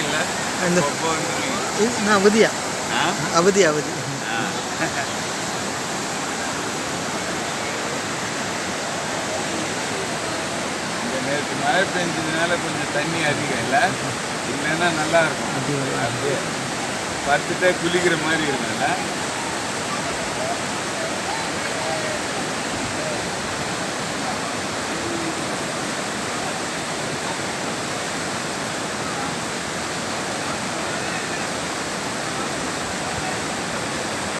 இல்ல இந்த அப்போ நான் அவதியா அவதி அவதி நேற்று மழை பெஞ்சதுனால கொஞ்சம் தண்ணி அதிகம் இல்லை, இல்லைன்னா நல்லா இருக்கும். அப்படியே படுத்துட்டே குளிக்கிற மாதிரி இருக்கும்ல.